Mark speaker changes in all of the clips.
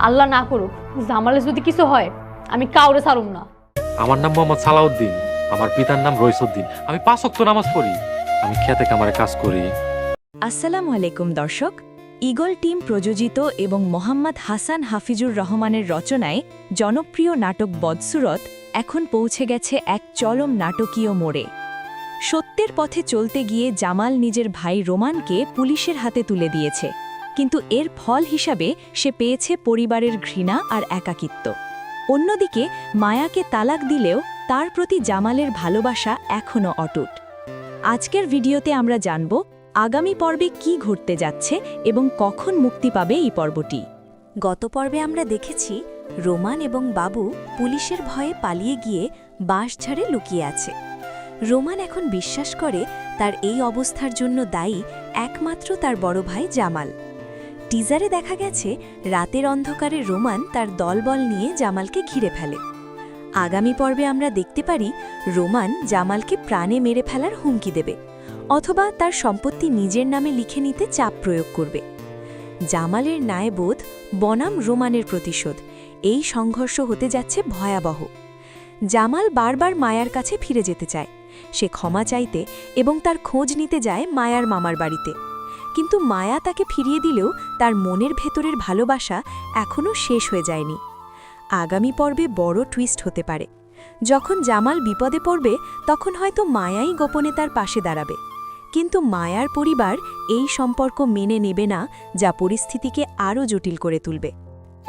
Speaker 1: আল্লাহ না করুক, জামালের যদি কিছু হয় আমি কাউরে ছাড়ুম না।
Speaker 2: আমার নাম মোহাম্মদ সালাউদ্দিন, আমার পিতার নাম রইসুদ্দিন। আমি 5 ওয়াক্ত নামাজ পড়ি, আমি খেতে কামারে কাজ করি।
Speaker 3: আসসালামু আলাইকুম দর্শক। ঈগল টিম প্রযোজিত এবং মোহাম্মদ হাসান হাফিজুর রহমানের রচনায় জনপ্রিয় নাটক বদসুরত এখন পৌঁছে গেছে এক চরম নাটকীয় মোড়ে। সত্যের পথে চলতে গিয়ে জামাল নিজের ভাই রোমানকে পুলিশের হাতে তুলে দিয়েছে, কিন্তু এর ফল হিসাবে সে পেয়েছে পরিবারের ঘৃণা আর একাকিত্ব। অন্যদিকে মায়াকে তালাক দিলেও তার প্রতি জামালের ভালোবাসা এখনও অটুট। আজকের ভিডিওতে আমরা জানব আগামী পর্বে কি ঘটতে যাচ্ছে এবং কখন মুক্তি পাবে এই পর্বটি। গত পর্বে আমরা দেখেছি রোমান এবং বাবু পুলিশের ভয়ে পালিয়ে গিয়ে বাঁশঝাড়ে লুকিয়ে আছে। রোমান এখন বিশ্বাস করে তার এই অবস্থার জন্য দায়ী একমাত্র তার বড় ভাই জামাল। টিজারে দেখা গেছে রাতের অন্ধকারে রোমান তার দলবল নিয়ে জামালকে ঘিরে ফেলে। আগামী পর্বে আমরা দেখতে পারি রোমান জামালকে প্রাণে মেরে ফেলার হুমকি দেবে, অথবা তার সম্পত্তি নিজের নামে লিখে নিতে চাপ প্রয়োগ করবে। জামালের ন্যায়বোধ বনাম রোমানের প্রতিশোধ, এই সংঘর্ষ হতে যাচ্ছে ভয়াবহ। জামাল বারবার মায়ার কাছে ফিরে যেতে চায়, সে ক্ষমা চাইতে এবং তার খোঁজ নিতে যায় মায়ার মামার বাড়িতে। কিন্তু মায়া তাকে ফিরিয়ে দিলেও তার মনের ভেতরের ভালোবাসা এখনও শেষ হয়ে যায়নি। আগামী পর্বে বড় টুইস্ট হতে পারে। যখন জামাল বিপদে পড়বে তখন হয়তো মায়াই গোপনে তার পাশে দাঁড়াবে, কিন্তু মায়ার পরিবার এই সম্পর্ক মেনে নেবে না, যা পরিস্থিতিকে আরও জটিল করে তুলবে।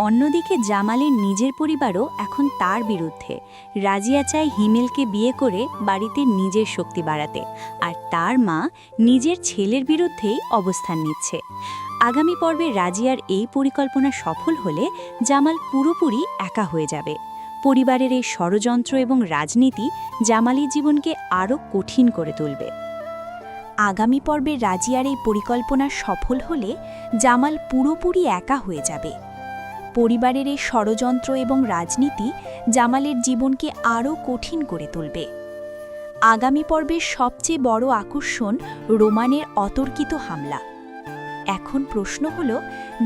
Speaker 3: অন্যদিকে জামালের নিজের পরিবারও এখন তার বিরুদ্ধে। রাজিয়া চায় হিমেলকে বিয়ে করে বাড়িতে নিজের শক্তি বাড়াতে, আর তার মা নিজের ছেলের বিরুদ্ধেই অবস্থান নিচ্ছে। আগামী পর্বে রাজিয়ার এই পরিকল্পনা সফল হলে জামাল পুরোপুরি একা হয়ে যাবে। পরিবারের এই ষড়যন্ত্র এবং রাজনীতি জামালের জীবনকে আরও কঠিন করে তুলবে। আগামী পর্বে রাজিয়ার এই পরিকল্পনা সফল হলে জামাল পুরোপুরি একা হয়ে যাবে। পরিবারের এই ষড়যন্ত্র এবং রাজনীতি জামালের জীবনকে আরও কঠিন করে তুলবে। আগামী পর্বের সবচেয়ে বড় আকর্ষণ রোমানের অতর্কিত হামলা। এখন প্রশ্ন হল,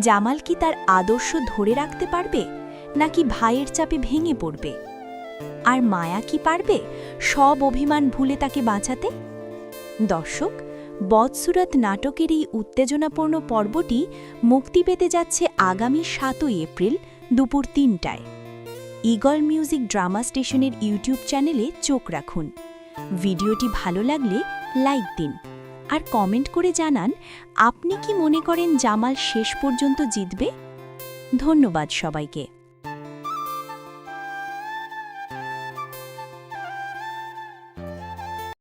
Speaker 3: জামাল কি তার আদর্শ ধরে রাখতে পারবে, নাকি ভাইয়ের চাপে ভেঙে পড়বে? আর মায়া কি পারবে সব অভিমান ভুলে তাকে বাঁচাতে? দর্শক, বদসুরত নাটকের এই উত্তেজনাপূর্ণ পর্বটি মুক্তি পেতে যাচ্ছে আগামী 7 এপ্রিল দুপুর 3টায়। ঈগল মিউজিক ড্রামা স্টেশনের ইউটিউব চ্যানেলে চোখ রাখুন। ভিডিওটি ভালো লাগলে লাইক দিন আর কমেন্ট করে জানান আপনি কি মনে করেন জামাল শেষ পর্যন্ত জিতবে। ধন্যবাদ সবাইকে।